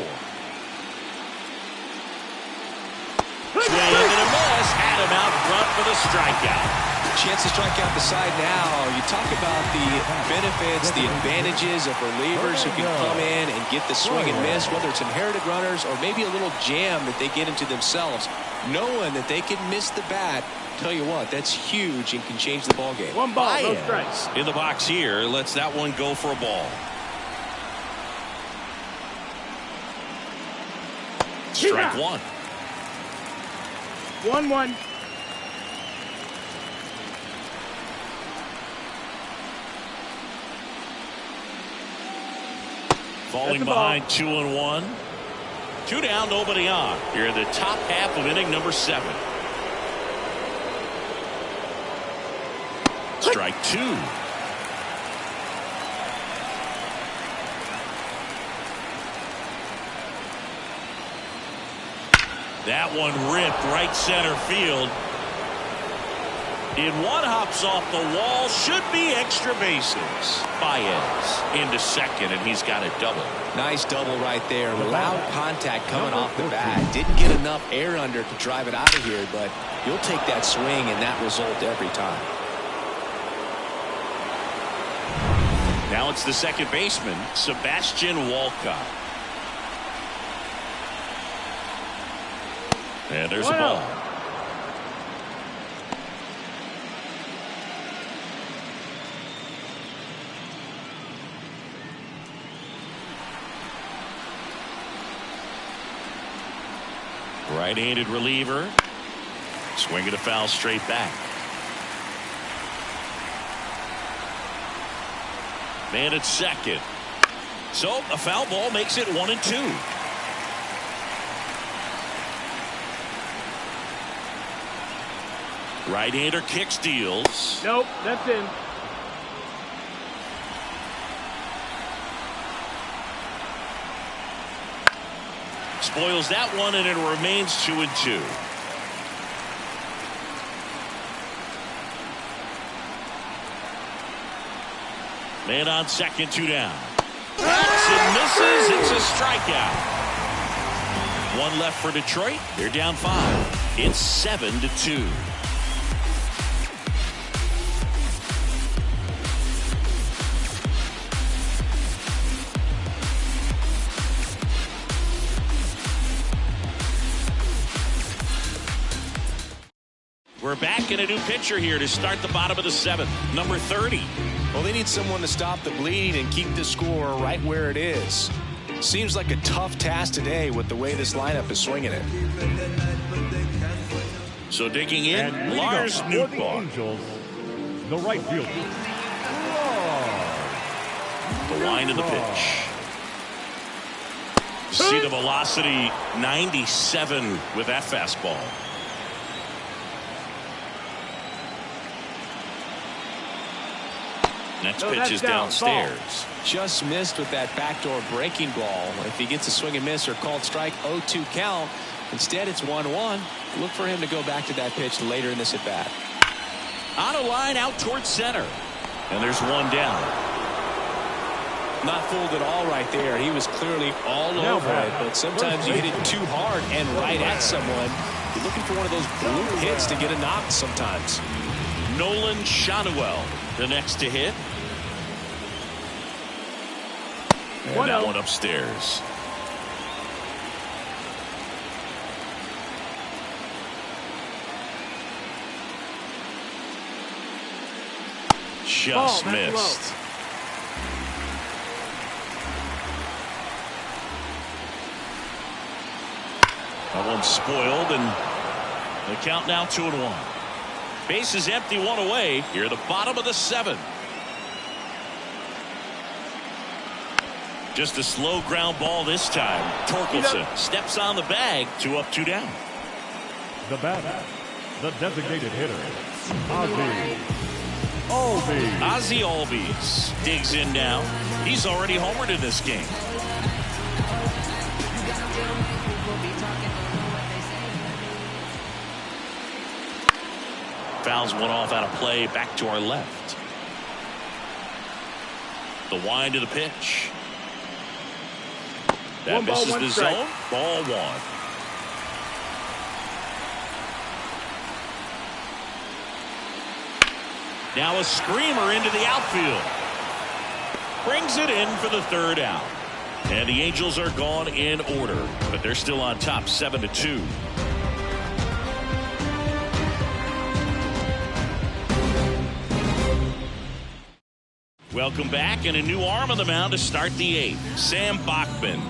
Swing and a miss. Had him out front for the strikeout. Chance to strike out the side now. You talk about the benefits, the advantages of relievers who can come in and get the swing and miss, whether it's inherited runners or maybe a little jam that they get into themselves. Knowing that they can miss the bat, tell you what, that's huge and can change the ball game. One ball, no strikes. In the box here, lets that one go for a ball. Strike one. 1-1. Falling behind 2-1. 2 down, nobody on. Here in the top half of inning number 7. Strike 2. That one ripped right center field. In one, hops off the wall, should be extra bases. Baez into second, and he's got a double. Nice double right there. Loud contact coming off the bat. Didn't get enough air under to drive it out of here, but you'll take that swing and that result every time. Now it's the second baseman, Sebastian Walcott. And there's a ball. Right-handed reliever. Swinging a foul straight back. Man at second. So a foul ball makes it 1-2. Right-hander kicks, deals. Nope, that's in. Spoils that one, and it remains 2-2. Man on second, 2 down. That's and misses. It's a strikeout. 1 left for Detroit. They're down 5. It's 7-2. We're back in a new pitcher here to start the bottom of the 7th. Number 30. Well, they need someone to stop the bleeding and keep the score right where it is. Seems like a tough task today with the way this lineup is swinging it. So digging in, And Lars for the Nootbaar. Angels, the right fielder. The line of the pitch. See the velocity, 97 with that fastball. Next pitch is downstairs. Just missed with that backdoor breaking ball. If he gets a swing and miss or called strike, 0-2 count. Instead, it's 1-1. Look for him to go back to that pitch later in this at bat. On a line out towards center. And there's 1 down. Not fooled at all right there. He was clearly all over it, but sometimes you hit it too hard and right at someone. You're looking for one of those blue hits to get a knock sometimes. Nolan Schanuel, the next to hit. And that one upstairs. Just missed. That one's spoiled, and the count now 2-1. Base is empty, one away. Here at the bottom of the 7th. Just a slow ground ball this time. Torkelson steps on the bag. 2 up, 2 down. The batter, the designated hitter, Ozzie Albies. Ozzie Albies digs in now. He's already homered in this game. Fouls one off out of play. Back to our left. The wind to the pitch. That misses the zone. Ball 1. Now a screamer into the outfield. Brings it in for the 3rd out. And the Angels are gone in order, but they're still on top 7-2. Welcome back, and a new arm on the mound to start the 8th. Sam Bachman.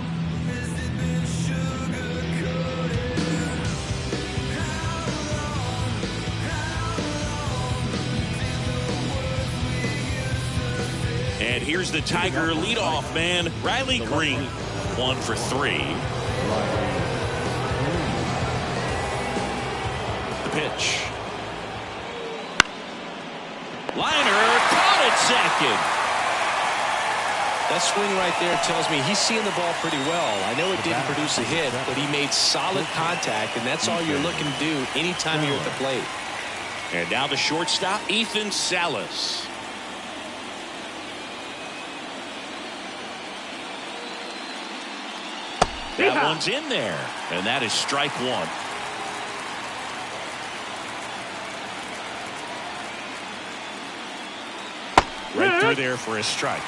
And here's the Tiger leadoff man, Riley Green. 1 for 3. The pitch. Liner caught at second. That swing right there tells me he's seeing the ball pretty well. I know it didn't produce a hit, but he made solid contact, and that's all you're looking to do anytime you're at the plate. And now the shortstop, Ethan Salas. That one's in there, and that is strike 1. Right through there for a strike.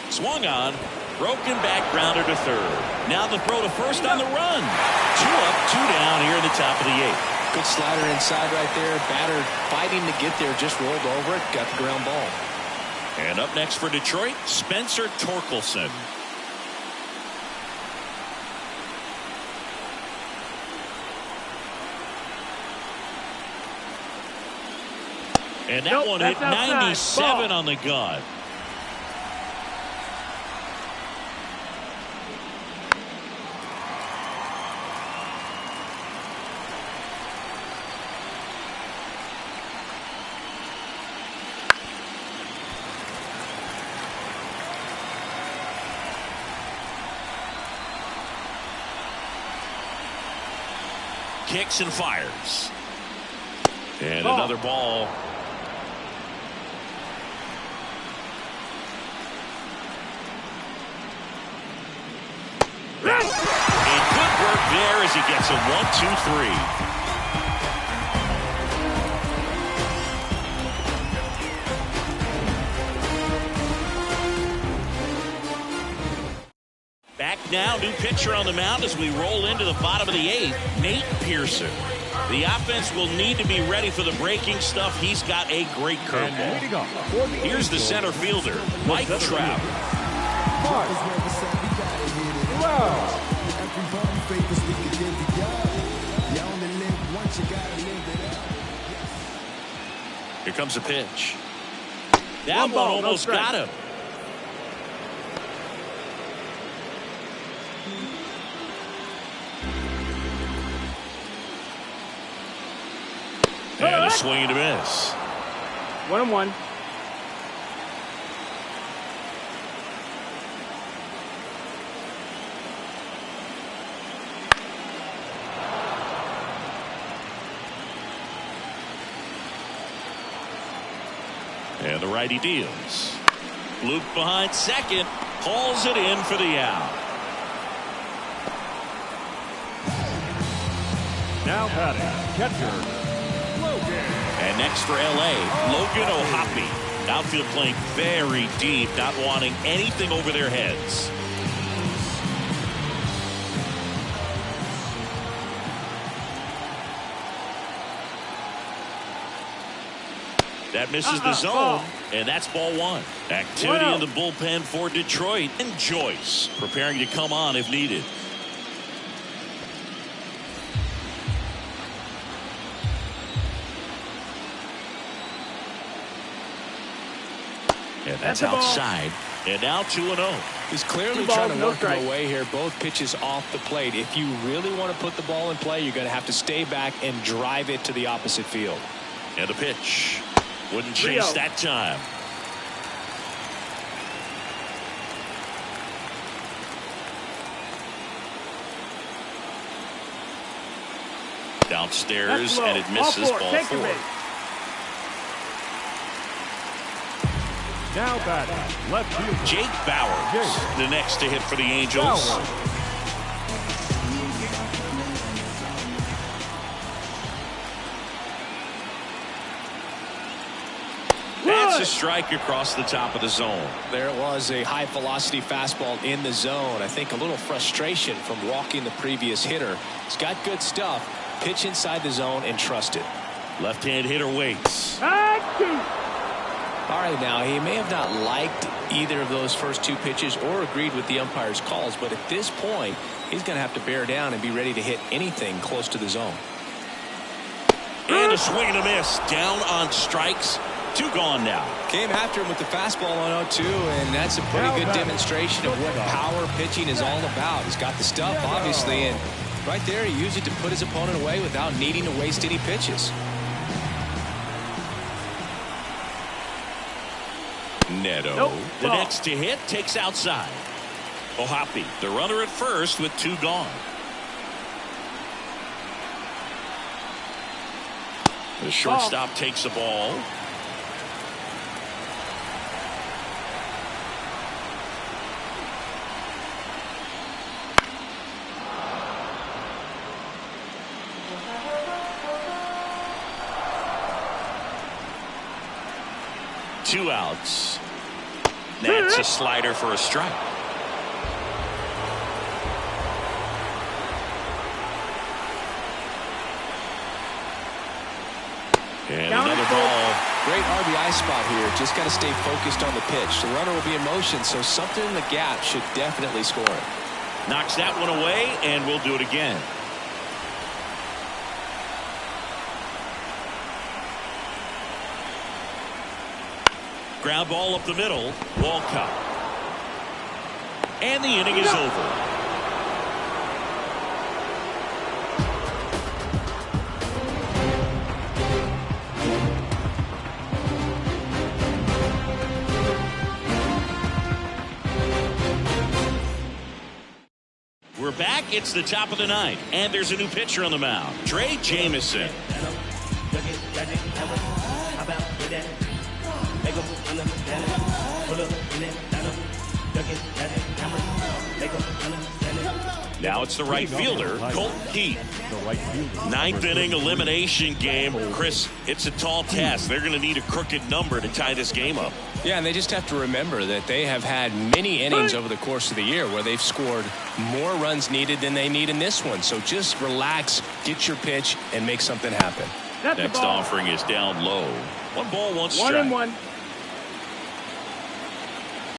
Swung on, broken back grounder to 3rd. Now the throw to first on the run. 2 up, 2 down here in the top of the 8th. Good slider inside right there. Batter fighting to get there, just rolled over it, got the ground ball. And up next for Detroit, Spencer Torkelson. And that one hit 97 on the gun. Kicks and fires. And another ball. And good work there as he gets a 1-2-3. Back now, new pitcher on the mound as we roll into the bottom of the 8th, Nate Pearson. The offense will need to be ready for the breaking stuff. He's got a great curveball. Here's the center fielder, Mike Trout. Here comes a pitch. That one almost got him. And a swing and a miss. 1-1. And the righty deals. Luke behind second. Hauls it in for the out. Now batting, catcher, Logan. And next for LA, Logan O'Hoppe. Outfield playing very deep, not wanting anything over their heads. That misses the zone, and that's ball one. Activity in the bullpen for Detroit. And Joyce preparing to come on if needed. And that's outside. And now 2-0. He's clearly trying to work him away here. Both pitches off the plate. If you really want to put the ball in play, you're going to have to stay back and drive it to the opposite field. And the pitch. Wouldn't chase that time. Downstairs, and it misses ball four. Now batting, left fielder Jake Bauers, the next to hit for the Angels. That's a strike across the top of the zone. There it was, a high velocity fastball in the zone. I think a little frustration from walking the previous hitter. He's got good stuff. Pitch inside the zone and trust it. Left-hand hitter waits. All right, now he may have not liked either of those first two pitches or agreed with the umpire's calls, but at this point he's going to have to bear down and be ready to hit anything close to the zone. And a swing and a miss. Down on strikes. 2 gone now. Came after him with the fastball on 0-2, and that's a pretty good demonstration of what power pitching is all about. He's got the stuff, obviously, and right there he used it to put his opponent away without needing to waste any pitches. Neto, the next to hit, takes outside. O'Hoppe, the runner at first with 2 gone. The shortstop takes the ball. Two outs. That's a slider for a strike. And another ball. Great RBI spot here. Just got to stay focused on the pitch. The runner will be in motion, so something in the gap should definitely score it. Knocks that one away, and we'll do it again. Ground ball up the middle. Walcott. And the inning is over. We're back. It's the top of the ninth, and there's a new pitcher on the mound. Trey Jameson. Now it's the right fielder, Colt Heath. Ninth inning elimination game. Chris, it's a tall task. They're going to need a crooked number to tie this game up. Yeah, and they just have to remember that they have had many innings over the course of the year where they've scored more runs needed than they need in this one. So just relax, get your pitch, and make something happen. Next offering is down low. 1 ball, 1 strike. 1-1.